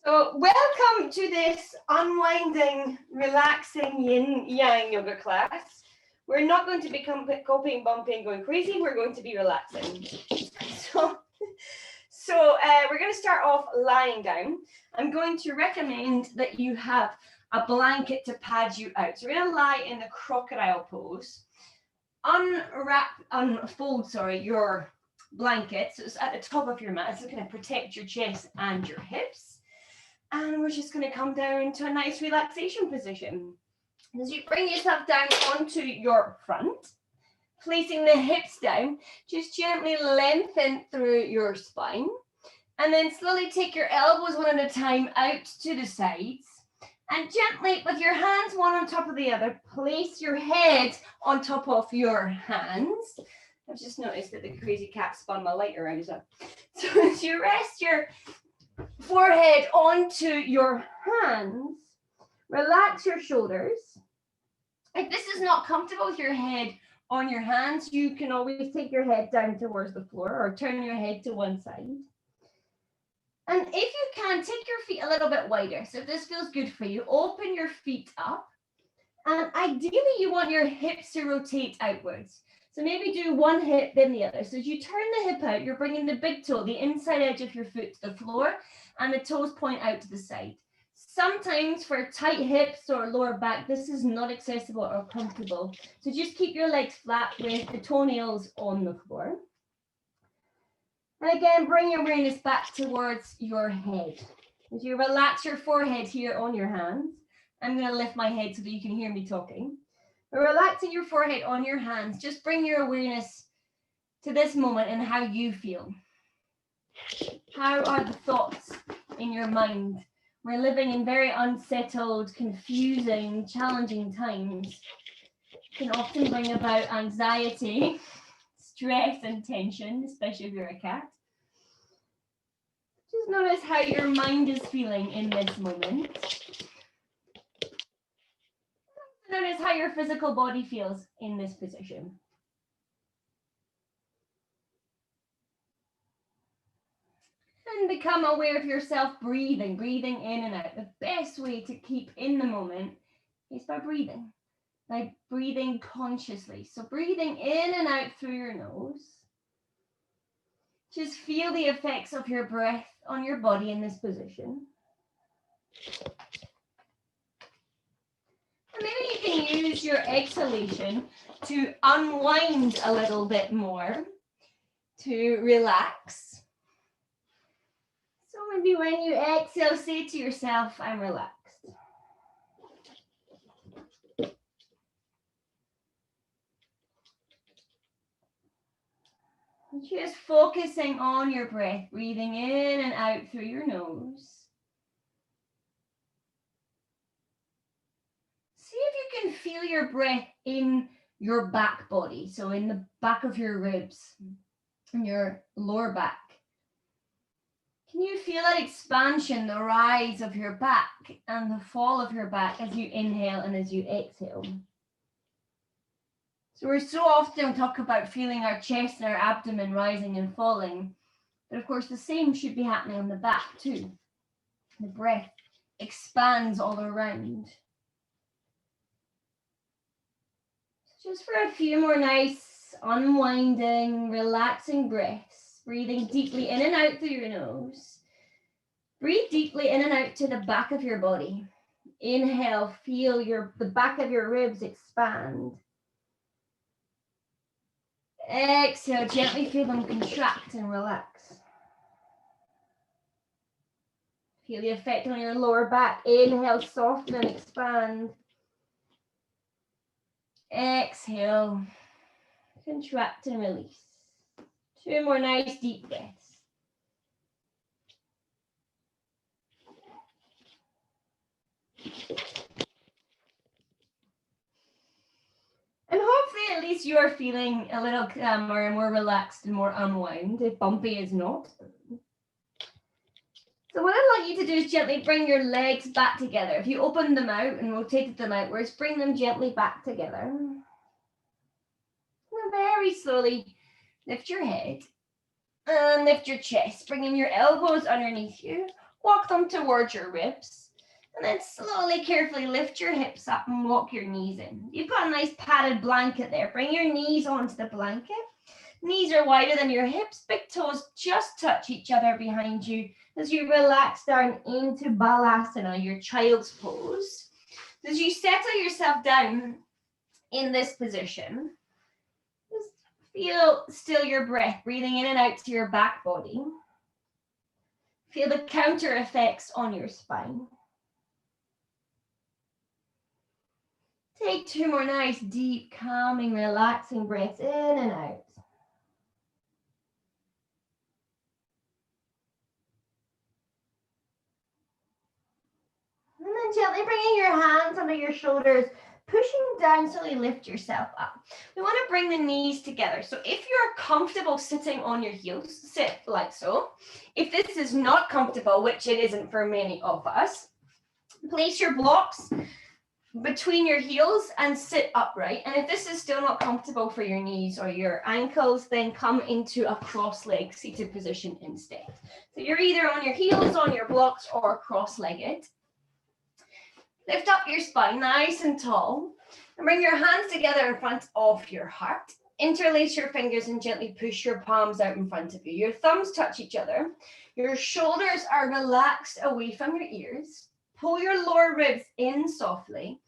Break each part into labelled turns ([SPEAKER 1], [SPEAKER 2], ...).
[SPEAKER 1] So welcome to this unwinding, relaxing yin-yang yoga class. We're not going to be copying, bumpy, and going crazy. We're going to be relaxing. So we're going to start off lying down. I'm going to recommend that you have a blanket to pad you out. So we're going to lie in the crocodile pose. Unfold your blanket. So it's at the top of your mat. It's going to protect your chest and your hips. And we're just going to come down to a nice relaxation position. As you bring yourself down onto your front, placing the hips down, just gently lengthen through your spine. And then slowly take your elbows one at a time out to the sides. And gently, with your hands one on top of the other, place your head on top of your hands. I've just noticed that the crazy cat spun my light around as well. So as you rest your forehead onto your hands, relax your shoulders. If this is not comfortable with your head on your hands, you can always take your head down towards the floor or turn your head to one side. And if you can, take your feet a little bit wider. So if this feels good for you, open your feet up. And ideally, you want your hips to rotate outwards. So maybe do one hip, then the other. So as you turn the hip out, you're bringing the big toe, the inside edge of your foot to the floor, and the toes point out to the side. Sometimes for tight hips or lower back, this is not accessible or comfortable. So just keep your legs flat with the toenails on the floor. And again, bring your awareness back towards your head. As you relax your forehead here on your hands, I'm going to lift my head so that you can hear me talking. But relaxing your forehead on your hands, just bring your awareness to this moment and how you feel. How are the thoughts in your mind? We're living in very unsettled, confusing, challenging times. It can often bring about anxiety, stress and tension, especially if you're a cat. Just notice how your mind is feeling in this moment. Notice how your physical body feels in this position. And become aware of yourself breathing in and out. The best way to keep in the moment is by breathing consciously. So breathing in and out through your nose. Just feel the effects of your breath on your body in this position. And maybe you can use your exhalation to unwind a little bit more, to relax. So maybe when you exhale, say to yourself, I'm relaxed. Just focusing on your breath, breathing in and out through your nose. See if you can feel your breath in your back body, so in the back of your ribs and your lower back. Can you feel that expansion, the rise of your back and the fall of your back as you inhale and as you exhale? So we're so often talk about feeling our chest and our abdomen rising and falling, but of course the same should be happening on the back too. The breath expands all around. Just for a few more nice, unwinding, relaxing breaths, breathing deeply in and out through your nose. Breathe deeply in and out to the back of your body. Inhale, feel the back of your ribs expand. Exhale, gently feel them contract and relax. Feel the effect on your lower back. Inhale, soften and expand. Exhale, contract and release. 2 more nice deep breaths. And hopefully at least you are feeling a little calmer and more relaxed and more unwound, if Bumpy is not. So what I'd like you to do is gently bring your legs back together. If you opened them out and rotated them outwards, bring them gently back together. And very slowly lift your head and lift your chest, bringing your elbows underneath you. Walk them towards your ribs. And then slowly, carefully lift your hips up and walk your knees in. You've got a nice padded blanket there. Bring your knees onto the blanket. Knees are wider than your hips. Big toes just touch each other behind you as you relax down into Balasana, your child's pose. As you settle yourself down in this position, just feel still your breath, breathing in and out to your back body. Feel the counter effects on your spine. Take 2 more nice, deep, calming, relaxing breaths in and out. And then gently bringing your hands under your shoulders, pushing down so you lift yourself up. We want to bring the knees together. So if you're comfortable sitting on your heels, sit like so. If this is not comfortable, which it isn't for many of us, place your blocks between your heels and sit upright. And if this is still not comfortable for your knees or your ankles, then come into a cross-legged seated position instead. So you're either on your heels, on your blocks, or cross-legged. Lift up your spine nice and tall and bring your hands together in front of your heart. Interlace your fingers and gently push your palms out in front of you. Your thumbs touch each other. Your shoulders are relaxed away from your ears. Pull your lower ribs in softly,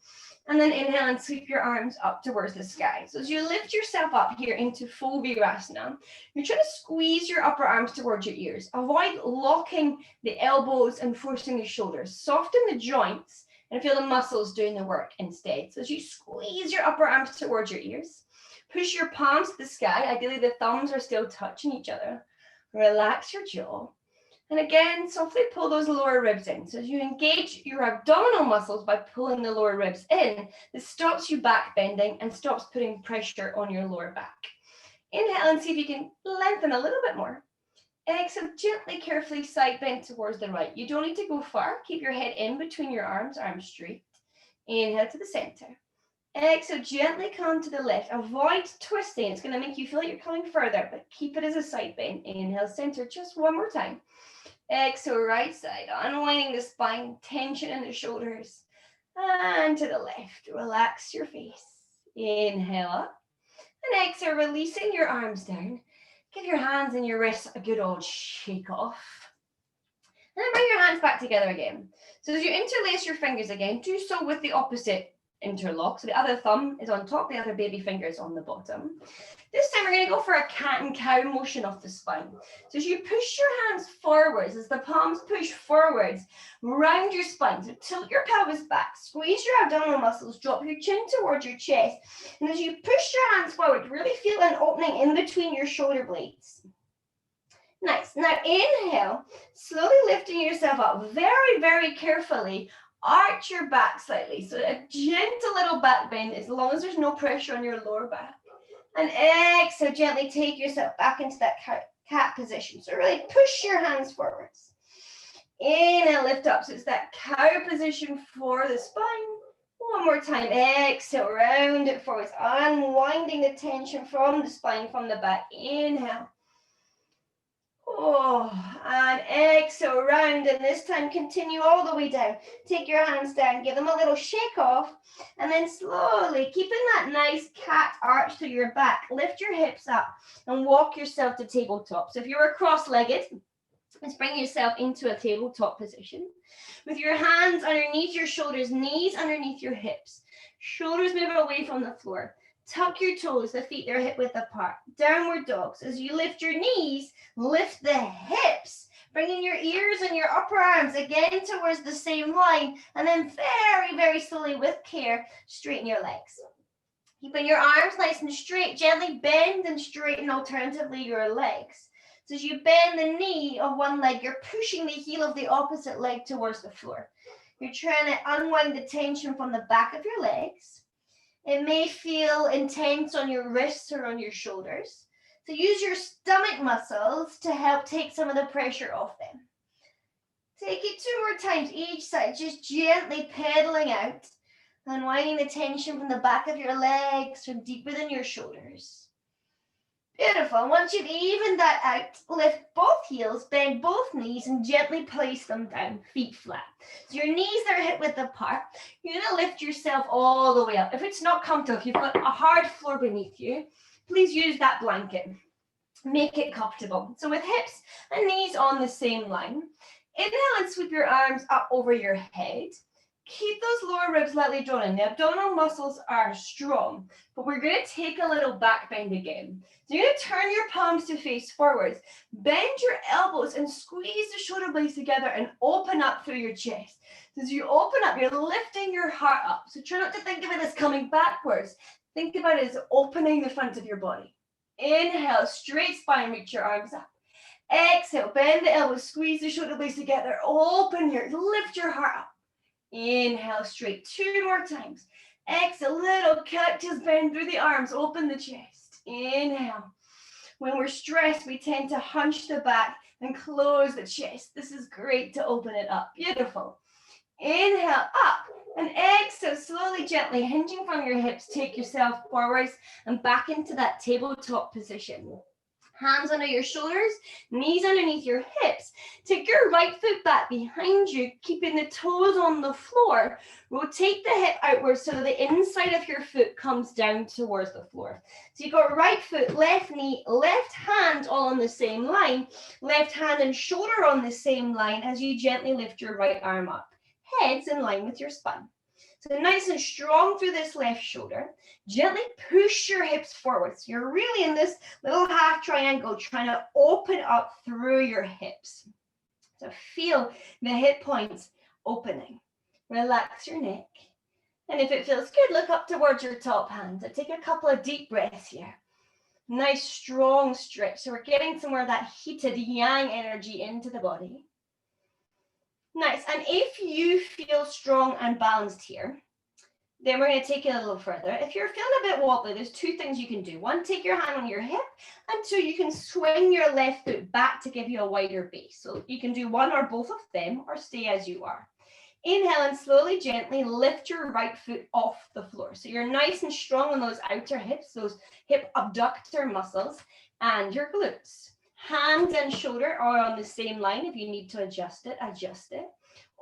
[SPEAKER 1] and then inhale and sweep your arms up towards the sky. So as you lift yourself up here into full Virasana, you're trying to squeeze your upper arms towards your ears. Avoid locking the elbows and forcing the shoulders. Soften the joints and feel the muscles doing the work instead. So as you squeeze your upper arms towards your ears, push your palms to the sky. Ideally, the thumbs are still touching each other. Relax your jaw. And again, softly pull those lower ribs in. So as you engage your abdominal muscles by pulling the lower ribs in, this stops you back bending and stops putting pressure on your lower back. Inhale and see if you can lengthen a little bit more. Exhale, gently, carefully side bend towards the right. You don't need to go far. Keep your head in between your arms straight. Inhale to the center. Exhale, gently come to the left. Avoid twisting. It's going to make you feel like you're coming further, but keep it as a side bend. Inhale, center, just one more time. Exhale, right side, unwinding the spine, tension in the shoulders. And to the left, relax your face. Inhale up. And exhale, releasing your arms down. Give your hands and your wrists a good old shake off. And then bring your hands back together again. So as you interlace your fingers again, do so with the opposite interlock. So the other thumb is on top, the other baby finger is on the bottom. This time we're going to go for a cat and cow motion off the spine. So as you push your hands forwards, as the palms push forwards, round your spine. So tilt your pelvis back, squeeze your abdominal muscles, drop your chin towards your chest. And as you push your hands forward, really feel an opening in between your shoulder blades. Nice. Now inhale, slowly lifting yourself up very, very carefully. Arch your back slightly. So a gentle little back bend as long as there's no pressure on your lower back. And exhale, gently take yourself back into that cat position. So really push your hands forwards. Inhale, lift up. So it's that cow position for the spine. One more time. Exhale, round it forwards. Unwinding the tension from the spine, from the back. Inhale. Oh, and exhale, round, and this time continue all the way down. Take your hands down, give them a little shake off, and then slowly, keeping that nice cat arch to your back, lift your hips up and walk yourself to tabletop. So if you're cross-legged, let's bring yourself into a tabletop position. With your hands underneath your shoulders, knees underneath your hips, shoulders move away from the floor. Tuck your toes, the feet are hip width apart. Downward dogs. As you lift your knees, lift the hips, bringing your ears and your upper arms again towards the same line. And then very, very slowly with care, straighten your legs. Keeping your arms nice and straight, gently bend and straighten alternatively your legs. So as you bend the knee of one leg, you're pushing the heel of the opposite leg towards the floor. You're trying to unwind the tension from the back of your legs. It may feel intense on your wrists or on your shoulders. So use your stomach muscles to help take some of the pressure off them. Take it 2 more times each side, just gently pedaling out, unwinding the tension from the back of your legs, from deep within your shoulders. Beautiful. Once you've evened that out, lift both heels, bend both knees, and gently place them down, feet flat. So your knees are hip width apart. You're going to lift yourself all the way up. If it's not comfortable, if you've got a hard floor beneath you, please use that blanket. Make it comfortable. So with hips and knees on the same line, inhale and sweep your arms up over your head. Keep those lower ribs lightly drawn in. The abdominal muscles are strong, but we're going to take a little back bend again. So you're going to turn your palms to face forwards, bend your elbows and squeeze the shoulder blades together and open up through your chest. So as you open up, you're lifting your heart up. So try not to think of it as coming backwards. Think about it as opening the front of your body. Inhale, straight spine, reach your arms up. Exhale, bend the elbows, squeeze the shoulder blades together, open your, lift your heart up. Inhale, straight, 2 more times. Exhale, little cactus bend through the arms, open the chest. Inhale. When we're stressed, we tend to hunch the back and close the chest. This is great to open it up. Beautiful. Inhale, up. And exhale, slowly, gently, hinging from your hips, take yourself forwards and back into that tabletop position. Hands under your shoulders, knees underneath your hips. Take your right foot back behind you, keeping the toes on the floor. Rotate the hip outwards so that the inside of your foot comes down towards the floor. So you've got right foot, left knee, left hand all on the same line. Left hand and shoulder on the same line as you gently lift your right arm up. Head's in line with your spine. So nice and strong through this left shoulder. Gently push your hips forward. So you're really in this little half triangle trying to open up through your hips. So feel the hip points opening. Relax your neck. And if it feels good, look up towards your top hand. So take a couple of deep breaths here. Nice strong stretch. So we're getting some more of that heated yang energy into the body. Nice, and if you feel strong and balanced here, then we're going to take it a little further. If you're feeling a bit wobbly, there's 2 things you can do. 1, take your hand on your hip, and 2, you can swing your left foot back to give you a wider base. So you can do 1 or both of them, or stay as you are. Inhale and slowly, gently lift your right foot off the floor. So you're nice and strong on those outer hips, those hip abductor muscles, and your glutes. Hand and shoulder are on the same line. If you need to adjust it, adjust it.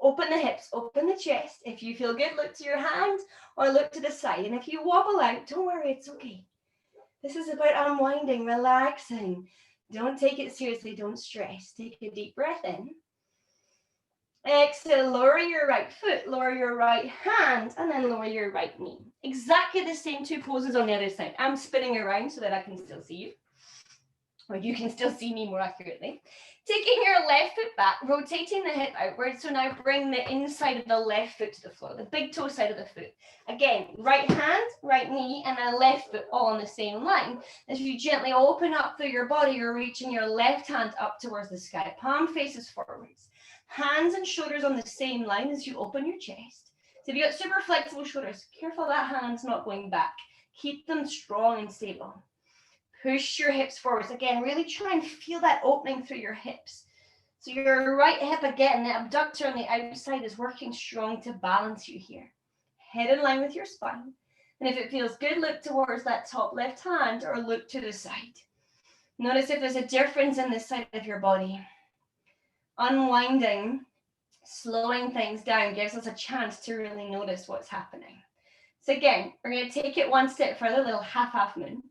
[SPEAKER 1] Open the hips, open the chest. If you feel good, look to your hand or look to the side. And if you wobble out, don't worry, it's okay. This is about unwinding, relaxing. Don't take it seriously, don't stress. Take a deep breath in. Exhale, lower your right foot, lower your right hand, and then lower your right knee. Exactly the same 2 poses on the other side. I'm spinning around so that I can still see you. Or you can still see me more accurately. Taking your left foot back, rotating the hip outwards. So now bring the inside of the left foot to the floor, the big toe side of the foot. Again, right hand, right knee, and then left foot all on the same line. As you gently open up through your body, you're reaching your left hand up towards the sky. Palm faces forwards. Hands and shoulders on the same line as you open your chest. So if you've got super flexible shoulders, careful that hand's not going back. Keep them strong and stable. Push your hips forwards. Again, really try and feel that opening through your hips. So your right hip, again, the abductor on the outside is working strong to balance you here. Head in line with your spine. And if it feels good, look towards that top left hand or look to the side. Notice if there's a difference in the side of your body. Unwinding, slowing things down gives us a chance to really notice what's happening. So again, we're going to take it 1 step further, a little half moon.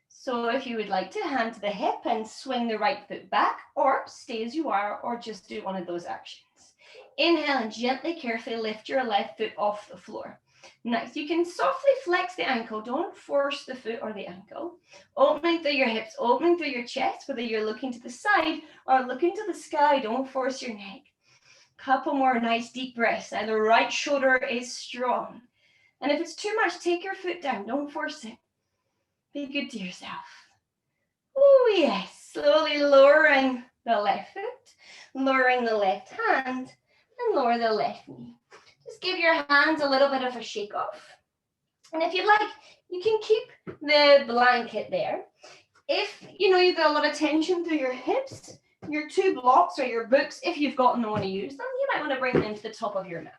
[SPEAKER 1] So if you would like to, hand to the hip and swing the right foot back, or stay as you are, or just do one of those actions. Inhale and gently, carefully lift your left foot off the floor. Next, you can softly flex the ankle. Don't force the foot or the ankle. Opening through your hips, opening through your chest, whether you're looking to the side or looking to the sky. Don't force your neck. Couple more nice deep breaths. And the right shoulder is strong. And if it's too much, take your foot down. Don't force it. Be good to yourself. Oh, yes. Slowly lowering the left foot, lowering the left hand, and lower the left knee. Just give your hands a little bit of a shake off. And if you'd like, you can keep the blanket there. If you've got a lot of tension through your hips, your 2 blocks or your books, if you've got no one to use them, you might want to bring them to the top of your mat.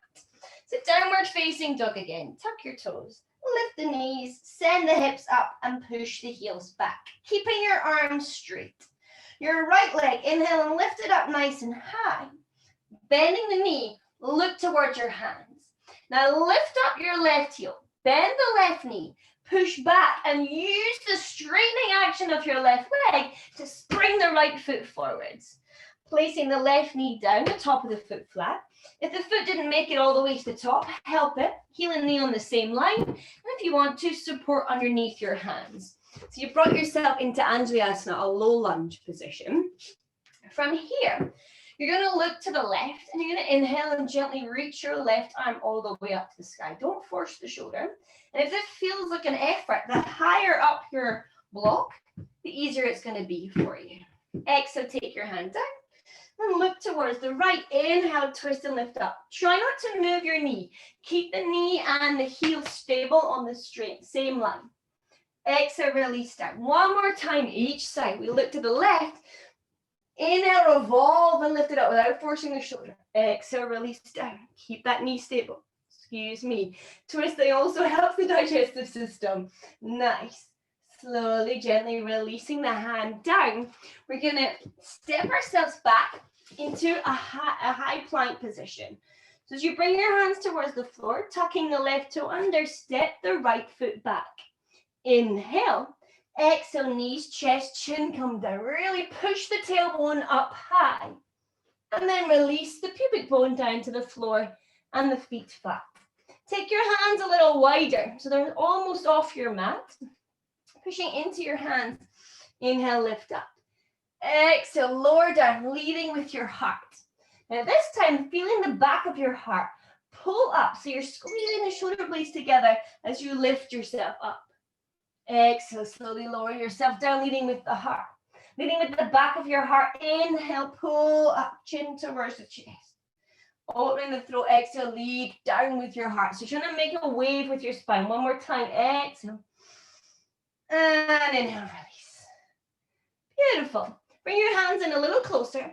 [SPEAKER 1] So downward facing dog again. Tuck your toes. Lift the knees, send the hips up and push the heels back. Keeping your arms straight. Your right leg, inhale and lift it up nice and high. Bending the knee, look towards your hands. Now lift up your left heel. Bend the left knee. Push back and use the straightening action of your left leg to spring the right foot forwards. Placing the left knee down the top of the foot flat. If the foot didn't make it all the way to the top, help it. Heel and knee on the same line. And if you want to, support underneath your hands. So you brought yourself into Anjali-asana, a low lunge position. From here, you're going to look to the left and you're going to inhale and gently reach your left arm all the way up to the sky. Don't force the shoulder. And if this feels like an effort, the higher up your block, the easier it's going to be for you. Exhale, take your hand down. And look towards the right. Inhale, twist and lift up. Try not to move your knee. Keep the knee and the heel stable on the straight, same line. Exhale, release down. One more time each side. We look to the left. Inhale, revolve and lift it up without forcing the shoulder. Exhale, release down. Keep that knee stable. Excuse me. Twisting also helps the digestive system. Nice. Slowly, gently releasing the hand down. We're going to step ourselves back into a high plank position. So as you bring your hands towards the floor, tucking the left toe under, step the right foot back. Inhale. Exhale, knees, chest, chin come down. Really push the tailbone up high. And then release the pubic bone down to the floor and the feet flat. Take your hands a little wider so they're almost off your mat. Pushing into your hands. Inhale, lift up. Exhale, lower down, leading with your heart. Now this time, feeling the back of your heart. Pull up, so you're squeezing the shoulder blades together as you lift yourself up. Exhale, slowly lower yourself down, leading with the heart. Leading with the back of your heart. Inhale, pull up, chin towards the chest. Opening the throat, exhale, lead down with your heart. So you're trying to make a wave with your spine. One more time, exhale. And inhale, release. Beautiful. Bring your hands in a little closer.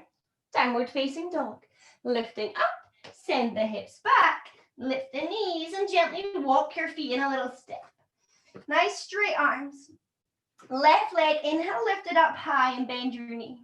[SPEAKER 1] Downward facing dog. Lifting up, send the hips back, lift the knees and gently walk your feet in a little step. Nice straight arms. Left leg, inhale, lift it up high and bend your knee.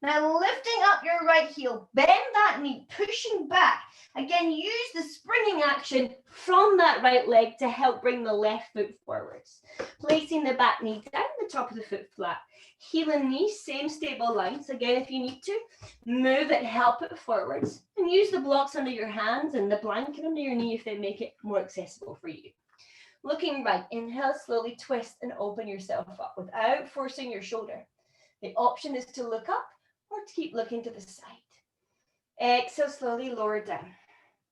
[SPEAKER 1] Now lifting up your right heel, bend that knee, pushing back. Again, use the springing action from that right leg to help bring the left foot forwards. Placing the back knee down the top of the foot flat. Heel and knee, same stable lines. Again, if you need to, move it, help it forwards. And use the blocks under your hands and the blanket under your knee if they make it more accessible for you. Looking right, inhale, slowly twist and open yourself up without forcing your shoulder. The option is to look up or to keep looking to the side. Exhale, slowly lower down.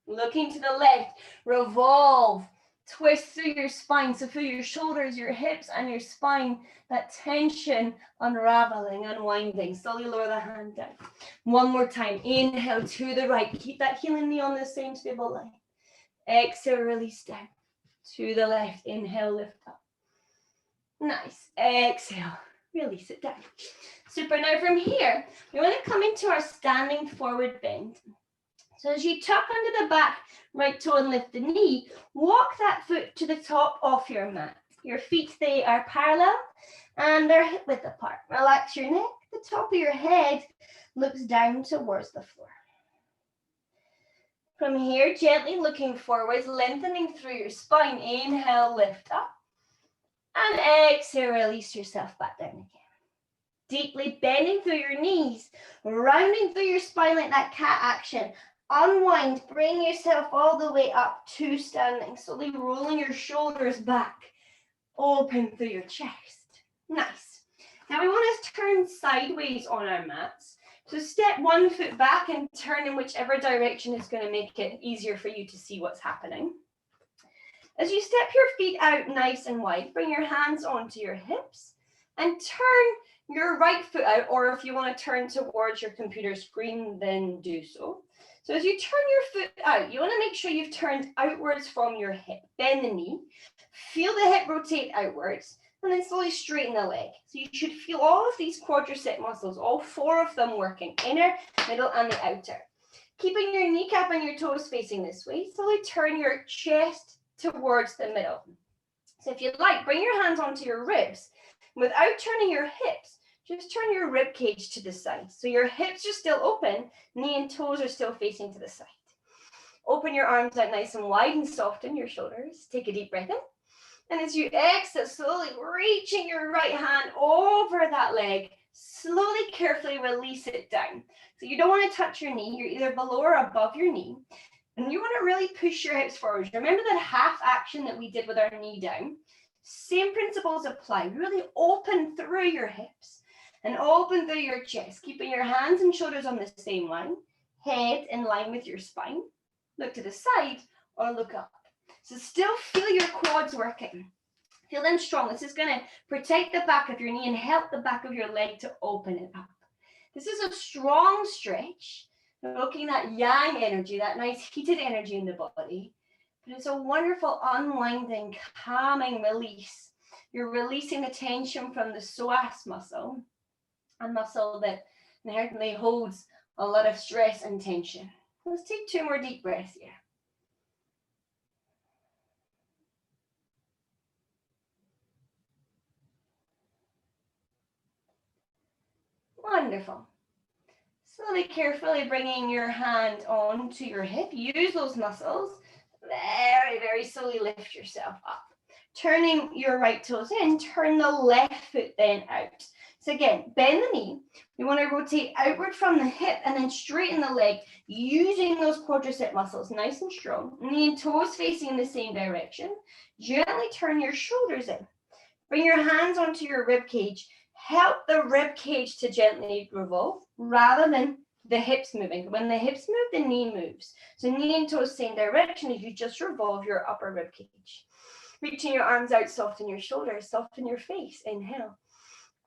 [SPEAKER 1] Looking to the left, revolve, twist through your spine. So feel your shoulders, your hips, and your spine, that tension unraveling, unwinding. Slowly lower the hand down. One more time, inhale to the right. Keep that heel and knee on the same stable line. Exhale, release down. To the left, inhale, lift up. Nice, exhale, release it down. Super, now from here, we want to come into our standing forward bend. So as you tuck under the back, right toe and lift the knee, walk that foot to the top of your mat. Your feet, they are parallel and they're hip width apart. Relax your neck, the top of your head looks down towards the floor. From here, gently looking forwards, lengthening through your spine. Inhale, lift up. And exhale, release yourself back down again. Deeply bending through your knees, rounding through your spine like that cat action. Unwind, bring yourself all the way up to standing. Slowly rolling your shoulders back. Open through your chest. Nice. Now we want to turn sideways on our mats. So step one foot back and turn in whichever direction is going to make it easier for you to see what's happening. As you step your feet out nice and wide, bring your hands onto your hips and turn your right foot out, or if you want to turn towards your computer screen, then do so. So as you turn your foot out, you want to make sure you've turned outwards from your hip. Bend the knee, feel the hip rotate outwards, and then slowly straighten the leg. So you should feel all of these quadricep muscles, all four of them working, inner, middle, and the outer. Keeping your kneecap and your toes facing this way, slowly turn your chest towards the middle. So if you'd like, bring your hands onto your ribs. Without turning your hips, just turn your rib cage to the side. So your hips are still open, knee and toes are still facing to the side. Open your arms out nice and wide and soften your shoulders. Take a deep breath in. And as you exhale, slowly reaching your right hand over that leg, slowly, carefully release it down. So you don't want to touch your knee. You're either below or above your knee. And you want to really push your hips forward. Remember that half action that we did with our knee down? Same principles apply. Really open through your hips and open through your chest, keeping your hands and shoulders on the same line, head in line with your spine. Look to the side or look up. So still feel your quads working. Feel them strong. This is going to protect the back of your knee and help the back of your leg to open it up. This is a strong stretch, looking at yang energy, that nice heated energy in the body. But it's a wonderful unwinding, calming release. You're releasing the tension from the psoas muscle, a muscle that inherently holds a lot of stress and tension. Let's take 2 more deep breaths here. Wonderful. Slowly, carefully bringing your hand onto your hip. Use those muscles. Very, very slowly lift yourself up. Turning your right toes in, turn the left foot then out. So again, bend the knee. We want to rotate outward from the hip and then straighten the leg using those quadricep muscles nice and strong. Knee and toes facing in the same direction. Gently turn your shoulders in. Bring your hands onto your rib cage. Help the rib cage to gently revolve rather than the hips moving. When the hips move, the knee moves. So knee and toes same direction as you just revolve your upper rib cage. Reaching your arms out, soften your shoulders, soften your face. Inhale.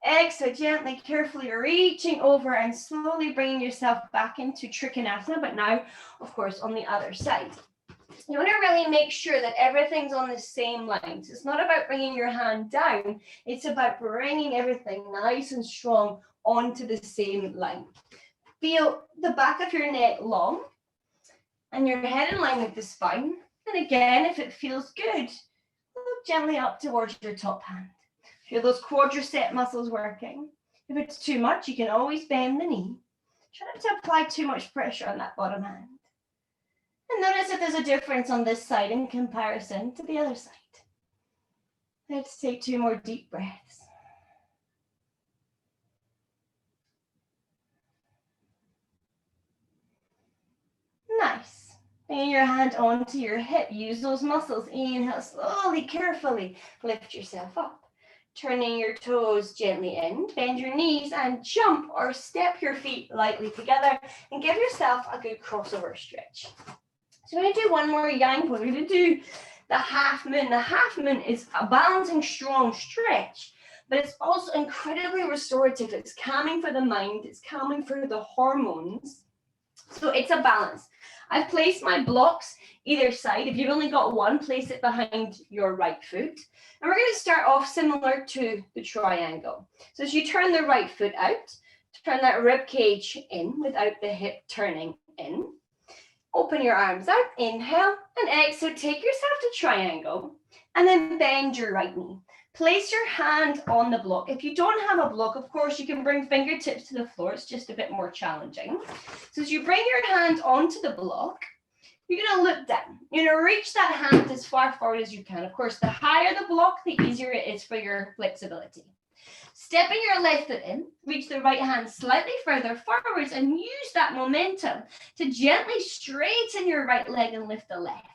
[SPEAKER 1] Exhale, gently, carefully reaching over and slowly bringing yourself back into Trikonasana, but now, of course, on the other side. You want to really make sure that everything's on the same lines. It's not about bringing your hand down. It's about bringing everything nice and strong onto the same line. Feel the back of your neck long and your head in line with the spine. And again, if it feels good, look gently up towards your top hand. Feel those quadricep muscles working. If it's too much, you can always bend the knee. Try not to apply too much pressure on that bottom hand. And notice if there's a difference on this side in comparison to the other side. Let's take 2 more deep breaths. Nice. Bring your hand onto your hip. Use those muscles. Inhale, slowly, carefully lift yourself up. Turning your toes gently in. Bend your knees and jump or step your feet lightly together and give yourself a good crossover stretch. So we're going to do 1 more yang pose. We're going to do the half moon. The half moon is a balancing, strong stretch, but it's also incredibly restorative. It's calming for the mind. It's calming for the hormones. So it's a balance. I've placed my blocks either side. If you've only got one, place it behind your right foot. And we're going to start off similar to the triangle. So as you turn the right foot out, turn that rib cage in without the hip turning in. Open your arms out, inhale, and exhale. Take yourself to triangle, and then bend your right knee. Place your hand on the block. If you don't have a block, of course, you can bring fingertips to the floor. It's just a bit more challenging. So as you bring your hand onto the block, you're going to look down. You're going to reach that hand as far forward as you can. Of course, the higher the block, the easier it is for your flexibility. Stepping your left foot in, reach the right hand slightly further forwards and use that momentum to gently straighten your right leg and lift the left.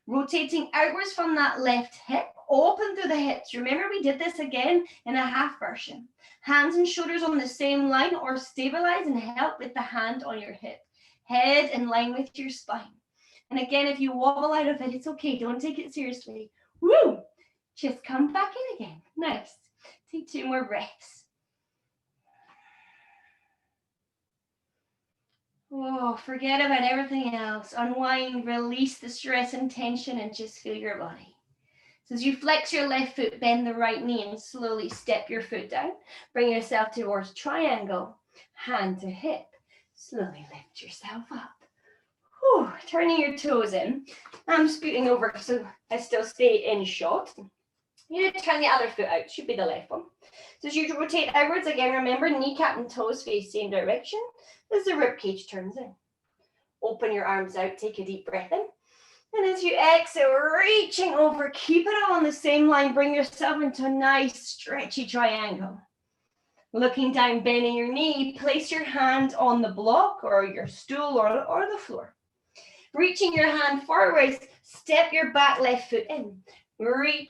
[SPEAKER 1] Rotating outwards from that left hip, open through the hips. Remember, we did this again in a half version. Hands and shoulders on the same line or stabilize and help with the hand on your hip. Head in line with your spine. And again, if you wobble out of it, it's okay. Don't take it seriously. Woo! Just come back in again. Nice. Take 2 more breaths. Oh, forget about everything else. Unwind, release the stress and tension, and just feel your body. So as you flex your left foot, bend the right knee, and slowly step your foot down. Bring yourself towards triangle, hand to hip. Slowly lift yourself up. Whew, turning your toes in. I'm scooting over so I still stay in shot. You need to turn the other foot out, should be the left one. So as you rotate outwards, again, remember kneecap and toes face same direction as the rib cage turns in. Open your arms out, take a deep breath in. And as you exhale, reaching over, keep it all on the same line, bring yourself into a nice stretchy triangle. Looking down, bending your knee, place your hand on the block or your stool or the floor. Reaching your hand forwards, step your back left foot in. Right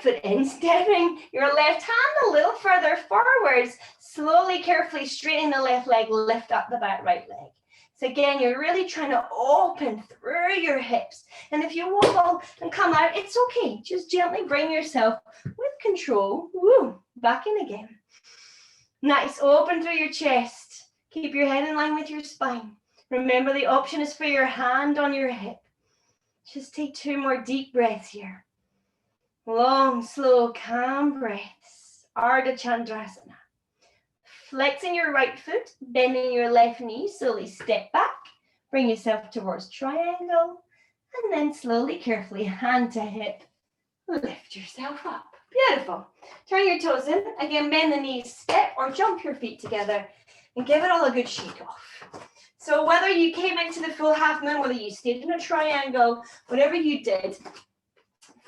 [SPEAKER 1] foot in, stepping your left hand a little further forwards, slowly, carefully straightening the left leg, lift up the back right leg. So again, you're really trying to open through your hips. And if you wobble and come out, it's okay. Just gently bring yourself with control, back in again. Nice, open through your chest. Keep your head in line with your spine. Remember, the option is for your hand on your hip. Just take 2 more deep breaths here. Long, slow, calm breaths. Ardha Chandrasana. Flexing your right foot, bending your left knee, slowly step back. Bring yourself towards triangle. And then slowly, carefully, hand to hip. Lift yourself up. Beautiful. Turn your toes in. Again, bend the knees, step or jump your feet together. And give it all a good shake off. So whether you came into the full half moon, whether you stayed in a triangle, whatever you did,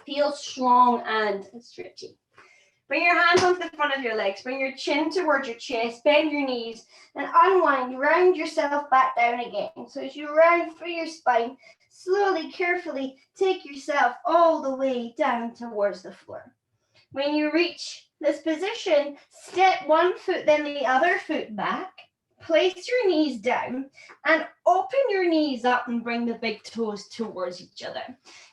[SPEAKER 1] feel strong and stretchy. Bring your hands onto the front of your legs. Bring your chin towards your chest. Bend your knees and unwind. Round yourself back down again. So as you round through your spine, slowly, carefully take yourself all the way down towards the floor. When you reach this position, step one foot, then the other foot back. Place your knees down and open your knees up and bring the big toes towards each other.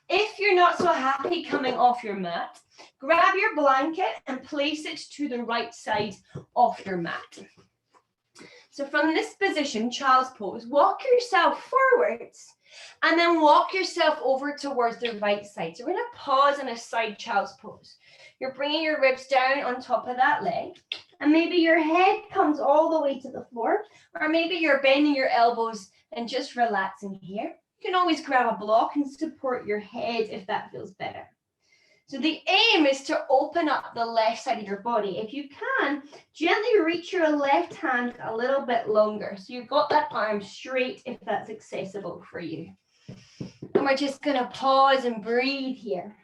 [SPEAKER 1] If you're not so happy coming off your mat, grab your blanket and place it to the right side of your mat. So from this position, child's pose, walk yourself forwards and then walk yourself over towards the right side. So we're going to pause in a side child's pose. You're bringing your ribs down on top of that leg. And maybe your head comes all the way to the floor, or maybe you're bending your elbows and just relaxing here. You can always grab a block and support your head if that feels better. So the aim is to open up the left side of your body. If you can, gently reach your left hand a little bit longer. So you've got that arm straight if that's accessible for you. And we're just going to pause and breathe here.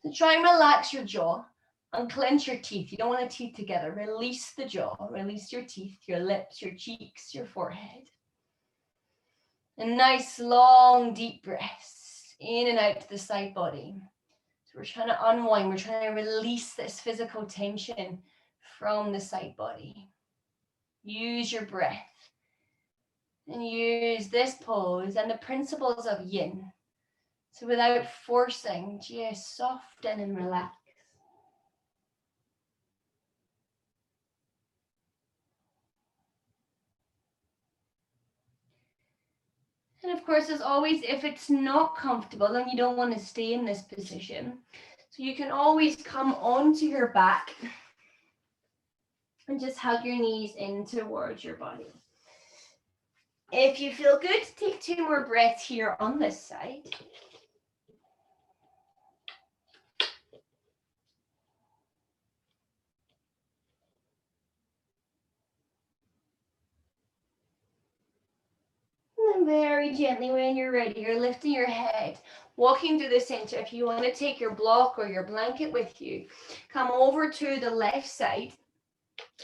[SPEAKER 1] So try and relax your jaw. Unclench your teeth. You don't want the teeth together. Release the jaw. Release your teeth, your lips, your cheeks, your forehead. And nice, long, deep breaths in and out to the side body. So we're trying to unwind. We're trying to release this physical tension from the side body. Use your breath. And use this pose and the principles of yin. So without forcing, just soften and relax. And of course, as always, if it's not comfortable, then you don't want to stay in this position. So you can always come onto your back and just hug your knees in towards your body. If you feel good, take 2 more breaths here on this side. And very gently, when you're ready, you're lifting your head, walking to the center. If you want to take your block or your blanket with you, come over to the left side,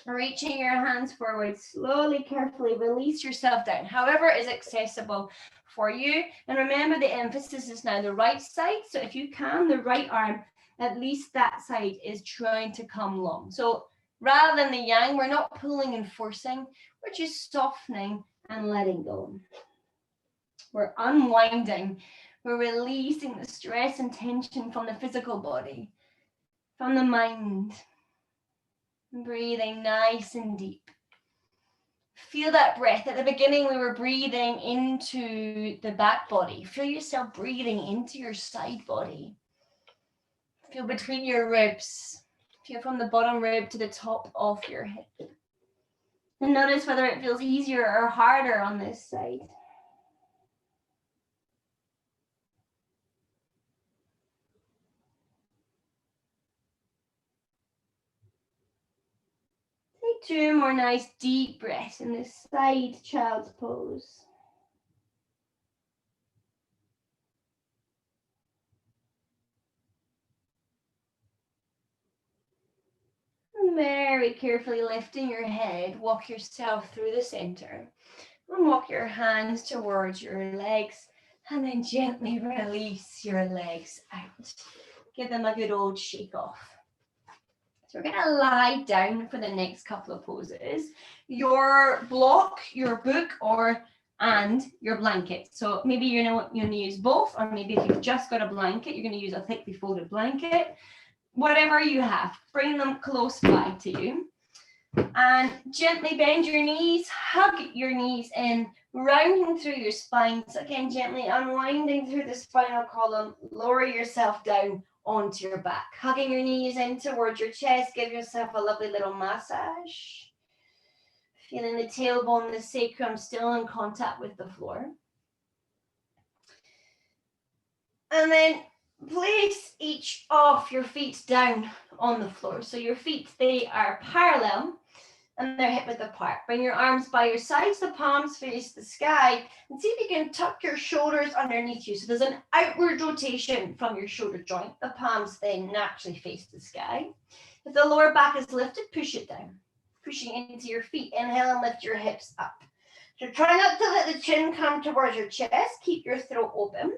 [SPEAKER 1] reaching your hands forward, slowly, carefully release yourself down, however is accessible for you. And remember, the emphasis is now the right side. So if you can, the right arm, at least that side is trying to come long. So rather than the yang, we're not pulling and forcing, we're just softening and letting go. We're unwinding. We're releasing the stress and tension from the physical body, from the mind. Breathing nice and deep. Feel that breath. At the beginning, we were breathing into the back body. Feel yourself breathing into your side body. Feel between your ribs. Feel from the bottom rib to the top of your hip. And notice whether it feels easier or harder on this side. Take 2 more nice deep breaths in this side child's pose. Very carefully lifting your head, walk yourself through the center and walk your hands towards your legs and then gently release your legs out. Give them a good old shake off. So we're going to lie down for the next couple of poses. Your block, your book, and your blanket. So maybe you're going to use both, or maybe if you've just got a blanket, you're going to use a thickly folded blanket. Whatever you have, bring them close by to you. And gently bend your knees, hug your knees in, rounding through your spine. So again, gently unwinding through the spinal column, lower yourself down onto your back. Hugging your knees in towards your chest, give yourself a lovely little massage. Feeling the tailbone, the sacrum still in contact with the floor. And then place each of your feet down on the floor. So your feet, they are parallel and they're hip width apart. Bring your arms by your sides, the palms face the sky, and see if you can tuck your shoulders underneath you. So there's an outward rotation from your shoulder joint. The palms then naturally face the sky. If the lower back is lifted, push it down, pushing into your feet. Inhale and lift your hips up. So try not to let the chin come towards your chest. Keep your throat open.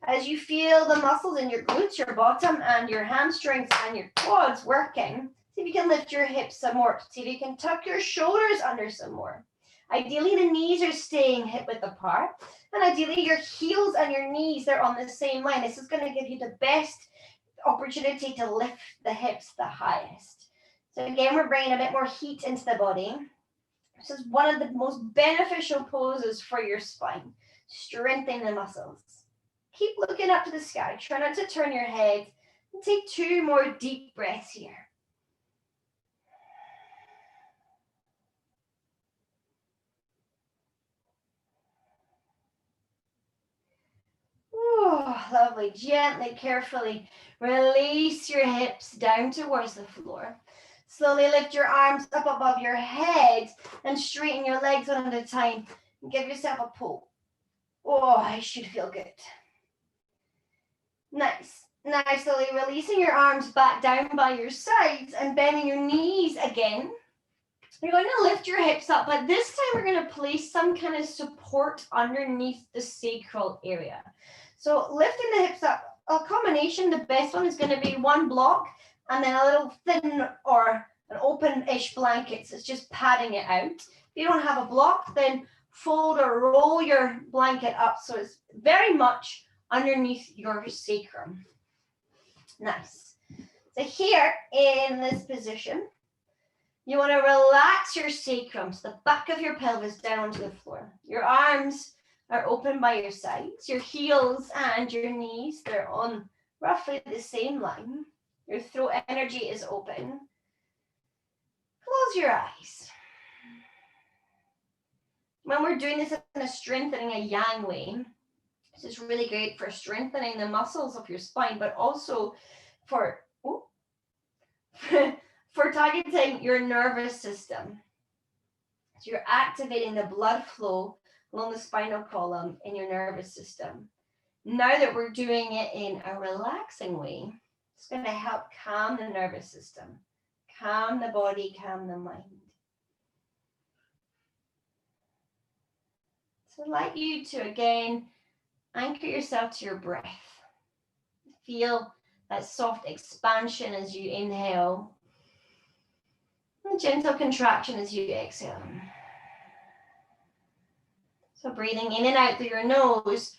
[SPEAKER 1] As you feel the muscles in your glutes, your bottom, and your hamstrings and your quads working, see if you can lift your hips some more. See if you can tuck your shoulders under some more. Ideally, the knees are staying hip width apart. And ideally, your heels and your knees, they're on the same line. This is going to give you the best opportunity to lift the hips the highest. So again, we're bringing a bit more heat into the body. This is one of the most beneficial poses for your spine. Strengthen the muscles. Keep looking up to the sky. Try not to turn your head. And take 2 more deep breaths here. Oh, lovely. Gently, carefully release your hips down towards the floor. Slowly lift your arms up above your head and straighten your legs one at a time. And give yourself a pull. Oh, I should feel good. Nice. Now slowly releasing your arms back down by your sides and bending your knees again. You're going to lift your hips up, but this time we're going to place some kind of support underneath the sacral area. So lifting the hips up, a combination, the best one is going to be one block and then a little thin or an open-ish blanket. So it's just padding it out. If you don't have a block, then fold or roll your blanket up so it's very much underneath your sacrum. Nice. So here in this position, you want to relax your sacrum, so the back of your pelvis down onto the floor. Your arms are open by your sides. Your heels and your knees, they're on roughly the same line. Your throat energy is open. Close your eyes. When we're doing this in a strengthening a yang way, this is really great for strengthening the muscles of your spine, but also for targeting your nervous system. So you're activating the blood flow along the spinal column in your nervous system. Now that we're doing it in a relaxing way, it's going to help calm the nervous system, calm the body, calm the mind. So I'd like you to, again, anchor yourself to your breath. Feel that soft expansion as you inhale, and gentle contraction as you exhale. So breathing in and out through your nose.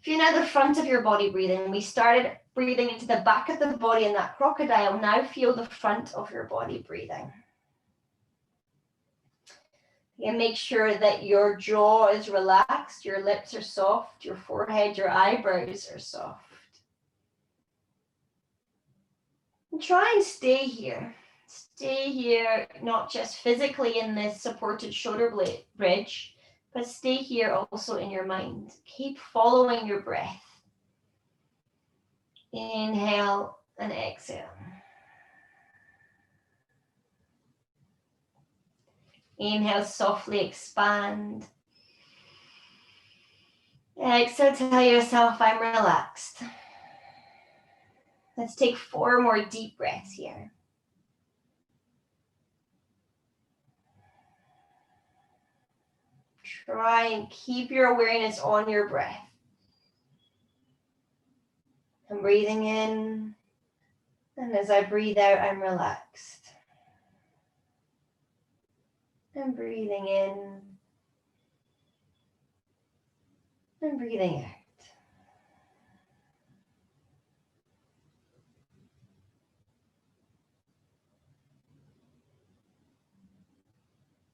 [SPEAKER 1] Feel now the front of your body breathing. We started breathing into the back of the body in that crocodile. Now feel the front of your body breathing. And make sure that your jaw is relaxed, your lips are soft, your forehead, your eyebrows are soft. And try and stay here. Stay here, not just physically in this supported shoulder bridge, but stay here also in your mind. Keep following your breath. Inhale and exhale. Inhale, softly expand. Exhale, tell yourself I'm relaxed. Let's take 4 more deep breaths here. Try and keep your awareness on your breath. I'm breathing in, and as I breathe out, I'm relaxed. I'm breathing in, and breathing out.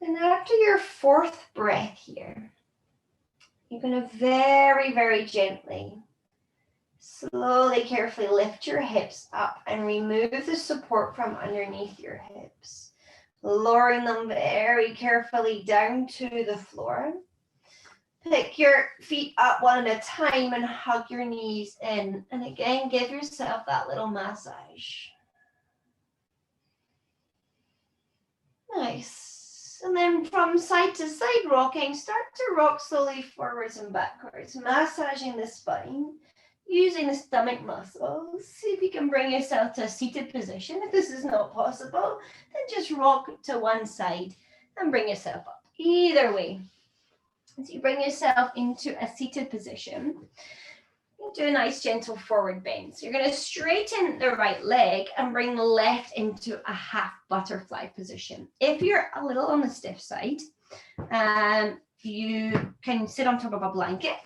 [SPEAKER 1] And after your 4th breath here, you're going to very, very gently, slowly, carefully lift your hips up and remove the support from underneath your hips. Lowering them very carefully down to the floor. Pick your feet up one at a time and hug your knees in. And again, give yourself that little massage. Nice. And then from side to side rocking, start to rock slowly forwards and backwards, massaging the spine, using the stomach muscles. See if you can bring yourself to a seated position. If this is not possible, then just rock to one side and bring yourself up. Either way. As you bring yourself into a seated position, you do a nice gentle forward bend. So you're going to straighten the right leg and bring the left into a half butterfly position. If you're a little on the stiff side, you can sit on top of a blanket.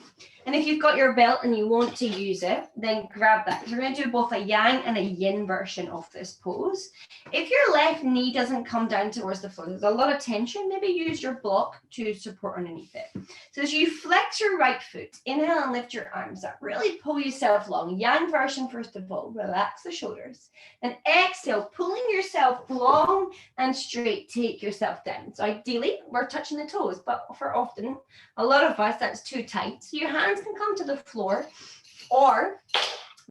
[SPEAKER 1] And if you've got your belt and you want to use it, then grab that. We're going to do both a yang and a yin version of this pose. If your left knee doesn't come down towards the floor, there's a lot of tension, maybe use your block to support underneath it. So as you flex your right foot, inhale and lift your arms up. Really pull yourself long. Yang version first of all, relax the shoulders. And exhale, pulling yourself long and straight, take yourself down. So ideally, we're touching the toes, but for often, a lot of us, that's too tight. So your hands can come to the floor, or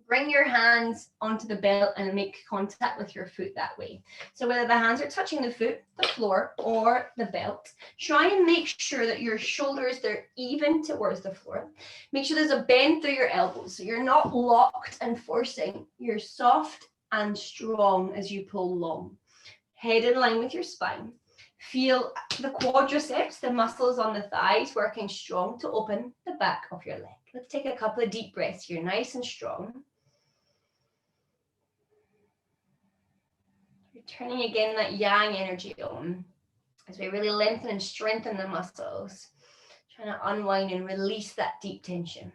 [SPEAKER 1] bring your hands onto the belt and make contact with your foot that way. So whether the hands are touching the foot, the floor, or the belt, try and make sure that your shoulders, they're even towards the floor. Make sure there's a bend through your elbows, so you're not locked and forcing. You're soft and strong as you pull long. Head in line with your spine. Feel the quadriceps, the muscles on the thighs, working strong to open the back of your leg. Let's take a couple of deep breaths here, nice and strong. Returning again that yang energy on as we really lengthen and strengthen the muscles. Trying to unwind and release that deep tension.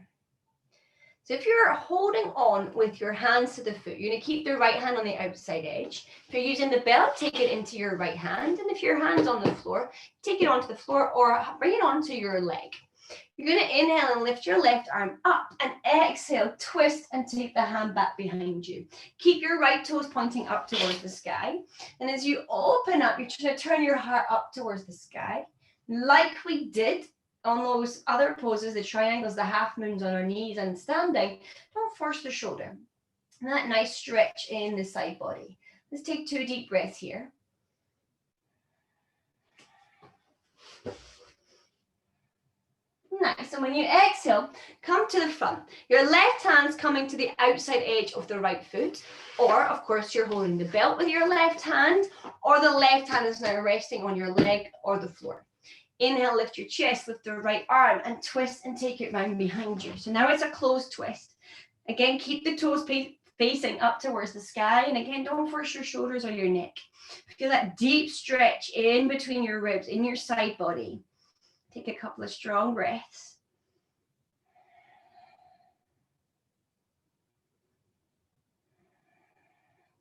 [SPEAKER 1] So if you're holding on with your hands to the foot, you're going to keep the right hand on the outside edge. If you're using the belt, take it into your right hand. And if your hand's on the floor, take it onto the floor or bring it onto your leg. You're going to inhale and lift your left arm up and exhale, twist and take the hand back behind you. Keep your right toes pointing up towards the sky. And as you open up, you're trying to turn your heart up towards the sky. Like we did on those other poses, the triangles, the half moons on our knees and standing, don't force the shoulder. And that nice stretch in the side body. Let's take 2 deep breaths here. Nice. And when you exhale, come to the front. Your left hand's coming to the outside edge of the right foot, or of course you're holding the belt with your left hand, or the left hand is now resting on your leg or the floor. Inhale, lift your chest, lift the right arm and twist and take it round behind you. So now it's a closed twist. Again, keep the toes facing up towards the sky. And again, don't force your shoulders or your neck. Feel that deep stretch in between your ribs, in your side body. Take a couple of strong breaths.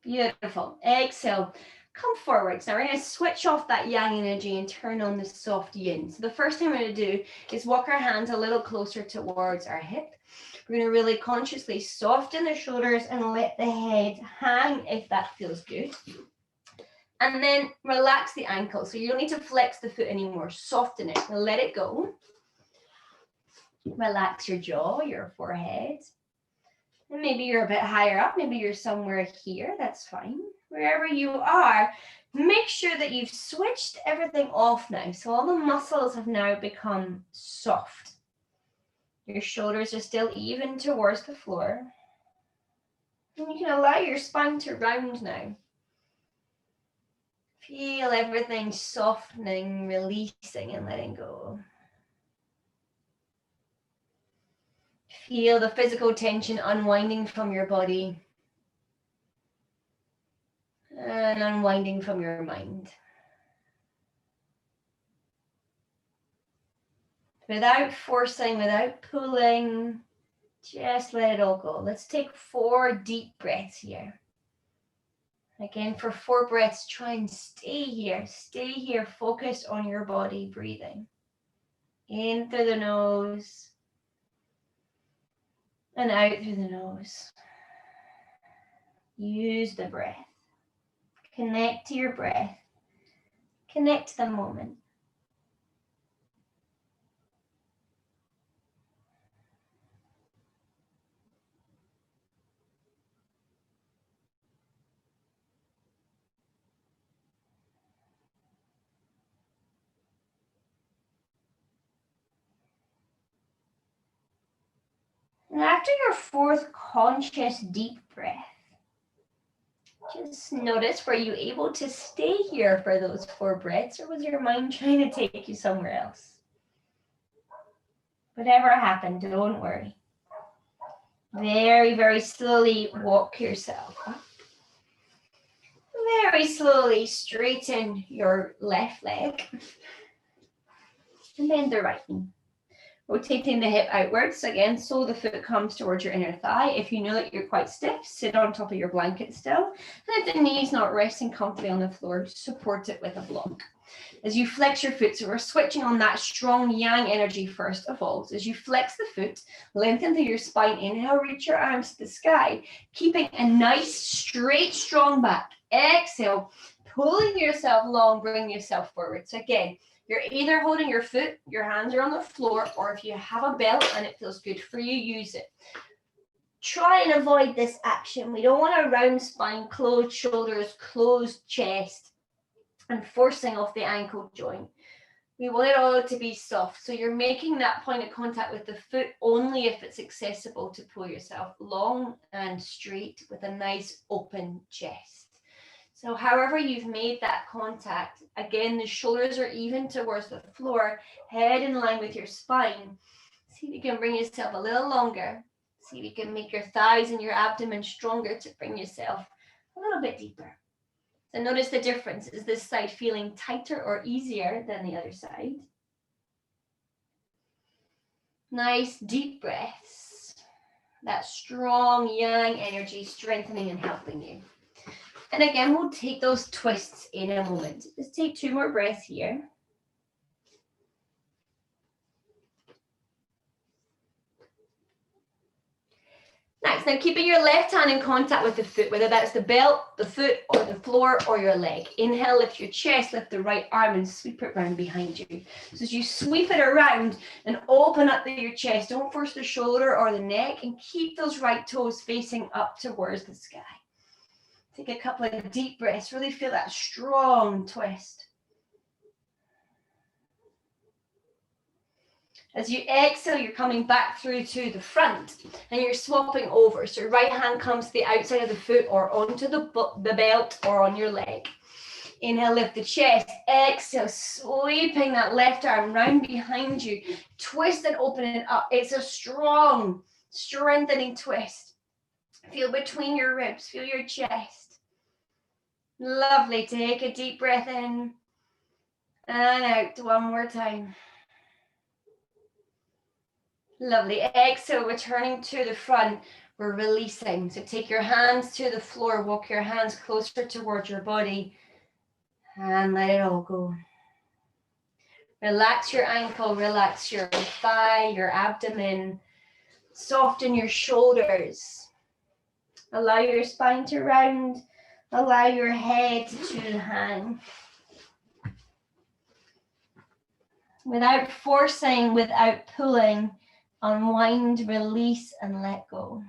[SPEAKER 1] Beautiful. Exhale. Come forwards. Now we're going to switch off that yang energy and turn on the soft yin. So the first thing we're going to do is walk our hands a little closer towards our hip. We're going to really consciously soften the shoulders and let the head hang if that feels good. And then relax the ankle. So you don't need to flex the foot anymore. Soften it. Let it go. Relax your jaw, your forehead. And maybe you're a bit higher up. Maybe you're somewhere here. That's fine. wherever you are, make sure that you've switched everything off now. So all the muscles have now become soft. Your shoulders are still even towards the floor. And you can allow your spine to round now. Feel everything softening, releasing, and letting go. Feel the physical tension unwinding from your body and unwinding from your mind. Without forcing, without pulling, just let it all go. Let's take 4 deep breaths here. Again, for 4 breaths, try and stay here, focused on your body, breathing. In through the nose and out through the nose. Use the breath. Connect to your breath. Connect to the moment. And after your 4th conscious deep breath, just notice, were you able to stay here for those 4 breaths, or was your mind trying to take you somewhere else? Whatever happened, don't worry. Very, very slowly walk yourself up. Very slowly straighten your left leg and bend the right knee. Rotating the hip outwards again, so the foot comes towards your inner thigh. If you know that you're quite stiff, sit on top of your blanket still. And if the knee's not resting comfortably on the floor, support it with a block. As you flex your foot, so we're switching on that strong yang energy first of all. So as you flex the foot, lengthen through your spine, inhale, reach your arms to the sky, keeping a nice, straight, strong back. Exhale, pulling yourself long, bring yourself forward. So again, you're either holding your foot, your hands are on the floor, or if you have a belt and it feels good for you, use it. Try and avoid this action. We don't want a round spine, closed shoulders, closed chest, and forcing off the ankle joint. We want it all to be soft. So you're making that point of contact with the foot only if it's accessible to pull yourself long and straight with a nice open chest. So however you've made that contact, again, the shoulders are even towards the floor, head in line with your spine. See if you can bring yourself a little longer. See if you can make your thighs and your abdomen stronger to bring yourself a little bit deeper. So notice the difference. Is this side feeling tighter or easier than the other side? Nice deep breaths. That strong yang energy strengthening and helping you. And again, we'll take those twists in a moment. Just take 2 more breaths here. Nice. Now keeping your left hand in contact with the foot, whether that's the belt, the foot, or the floor, or your leg. Inhale, lift your chest, lift the right arm, and sweep it around behind you. So as you sweep it around and open up your chest, don't force the shoulder or the neck, and keep those right toes facing up towards the sky. Take a couple of deep breaths. Really feel that strong twist. As you exhale, you're coming back through to the front and you're swapping over. So your right hand comes to the outside of the foot or onto the belt or on your leg. Inhale, lift the chest. Exhale, sweeping that left arm round behind you. Twist and open it up. It's a strong, strengthening twist. Feel between your ribs. Feel your chest. Lovely. Take a deep breath in and out. One more time. Lovely. Exhale, returning to the front. We're releasing. So take your hands to the floor. Walk your hands closer towards your body and let it all go. Relax your ankle. Relax your thigh, your abdomen. Soften your shoulders. Allow your spine to round. Allow your head to hang. Without forcing, without pulling, unwind, release, and let go.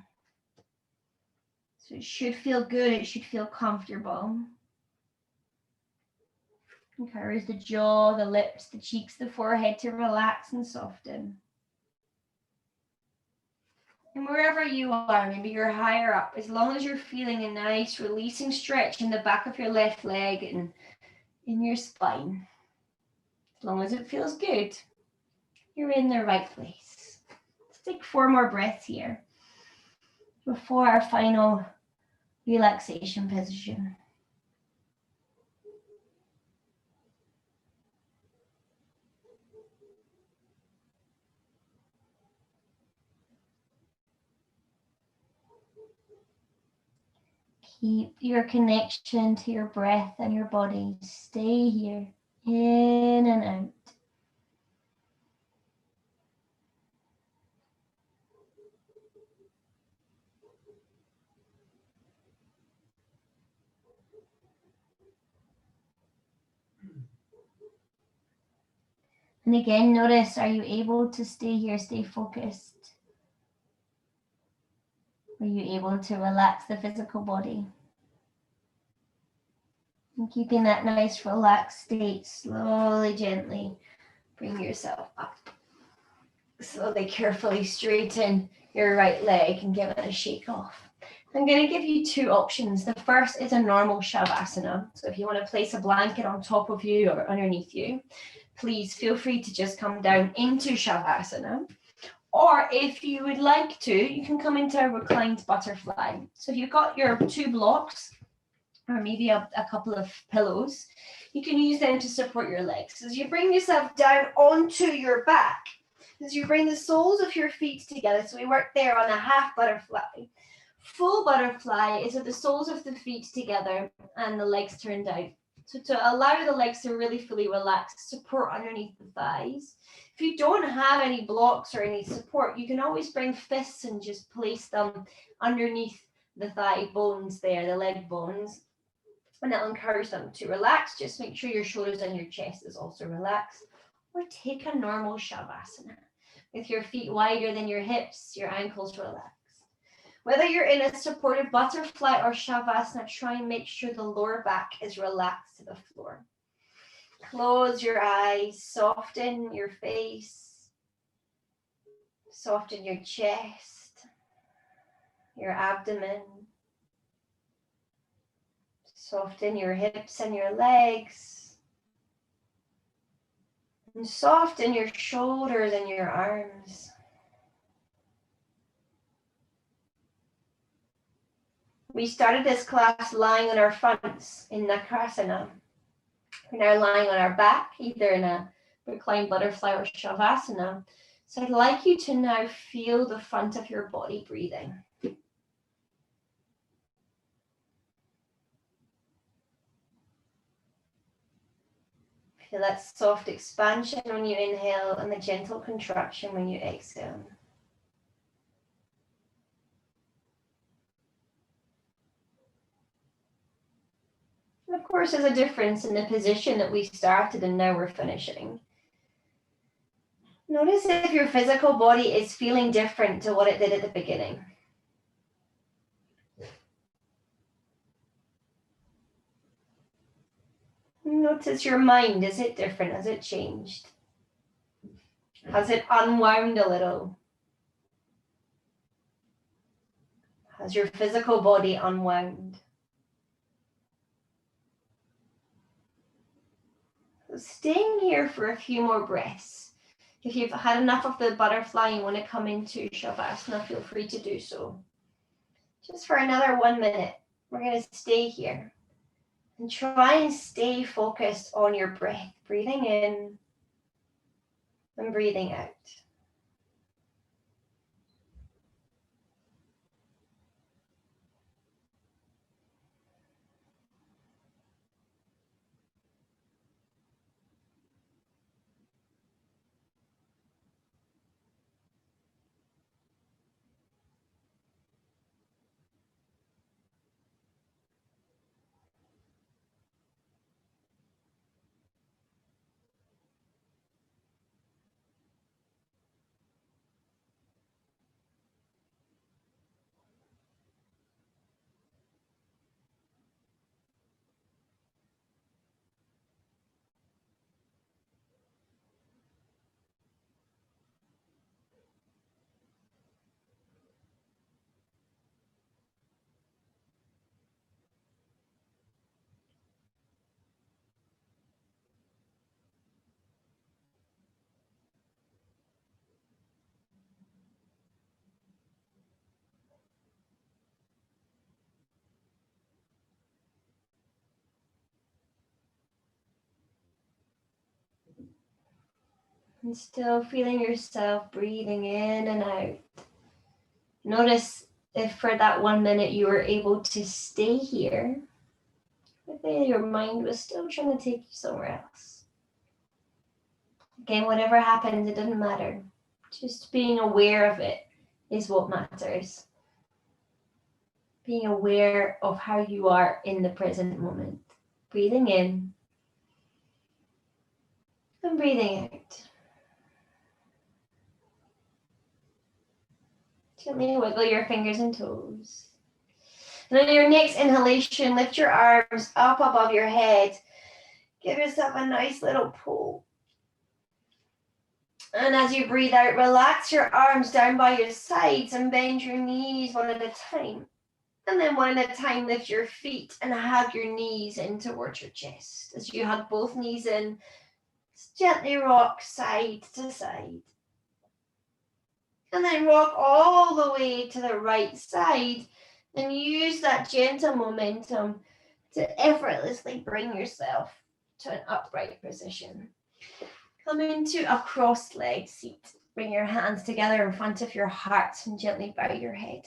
[SPEAKER 1] So it should feel good, it should feel comfortable. Encourage the jaw, the lips, the cheeks, the forehead to relax and soften. And wherever you are, maybe you're higher up, as long as you're feeling a nice releasing stretch in the back of your left leg and in your spine, as long as it feels good, you're in the right place. Let's take 4 more breaths here before our final relaxation position. Keep your connection to your breath and your body. Stay here, in and out. And again, notice, are you able to stay here, stay focused? Are you able to relax the physical body? And keeping that nice relaxed state, slowly, gently bring yourself up. Slowly, carefully straighten your right leg and give it a shake off. I'm going to give you 2 options. The first is a normal Shavasana. So if you want to place a blanket on top of you or underneath you, please feel free to just come down into Shavasana. Or if you would like to, you can come into a reclined butterfly. So if you've got your 2 blocks, or maybe a couple of pillows, you can use them to support your legs. As you bring yourself down onto your back, as you bring the soles of your feet together, so we work there on a half butterfly. Full butterfly is with the soles of the feet together and the legs turned out. So to allow the legs to really fully relax, support underneath the thighs. If you don't have any blocks or any support, you can always bring fists and just place them underneath the thigh bones there, the leg bones. And that'll encourage them to relax. Just make sure your shoulders and your chest is also relaxed. Or take a normal Shavasana with your feet wider than your hips, your ankles relaxed. Whether you're in a supported butterfly or Shavasana, try and make sure the lower back is relaxed to the floor. Close your eyes, soften your face, soften your chest, your abdomen, soften your hips and your legs, and soften your shoulders and your arms. We started this class lying on our fronts in Nakrasana. We're now lying on our back, either in a reclined butterfly or Shavasana. So I'd like you to now feel the front of your body breathing. Feel that soft expansion when you inhale and the gentle contraction when you exhale. And of course, there's a difference in the position that we started and now we're finishing. Notice if your physical body is feeling different to what it did at the beginning. Notice your mind, is it different? Has it changed? Has it unwound a little? Has your physical body unwound? So staying here for a few more breaths. If you've had enough of the butterfly and you want to come into Shavasana, feel free to do so. Just for another 1 minute, we're going to stay here. And try and stay focused on your breath, breathing in and breathing out. And still feeling yourself breathing in and out. Notice if for that 1 minute you were able to stay here, if your mind was still trying to take you somewhere else. Again, whatever happens, it doesn't matter. Just being aware of it is what matters. Being aware of how you are in the present moment. Breathing in and breathing out. Gently wiggle your fingers and toes. And on your next inhalation, lift your arms up above your head. Give yourself a nice little pull. And as you breathe out, relax your arms down by your sides and bend your knees one at a time. And then one at a time, lift your feet and hug your knees in towards your chest. As you hug both knees in, gently rock side to side. And then rock all the way to the right side and use that gentle momentum to effortlessly bring yourself to an upright position. Come into a cross-legged seat. Bring your hands together in front of your heart and gently bow your head.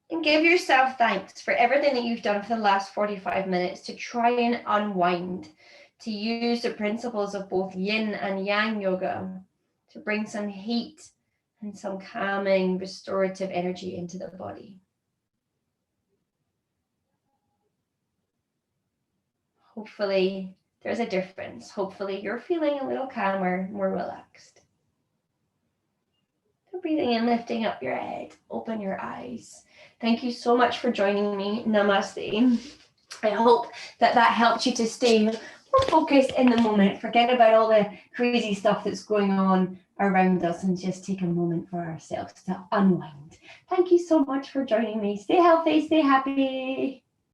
[SPEAKER 1] And give yourself thanks for everything that you've done for the last 45 minutes to try and unwind, to use the principles of both yin and yang yoga to bring some heat and some calming, restorative energy into the body. Hopefully there's a difference. Hopefully you're feeling a little calmer, more relaxed. So breathing in, lifting up your head, open your eyes. Thank you so much for joining me. Namaste. I hope that helped you to stay more focused in the moment. Forget about all the crazy stuff that's going on around us and just take a moment for ourselves to unwind. Thank you so much for joining me. Stay healthy, stay happy.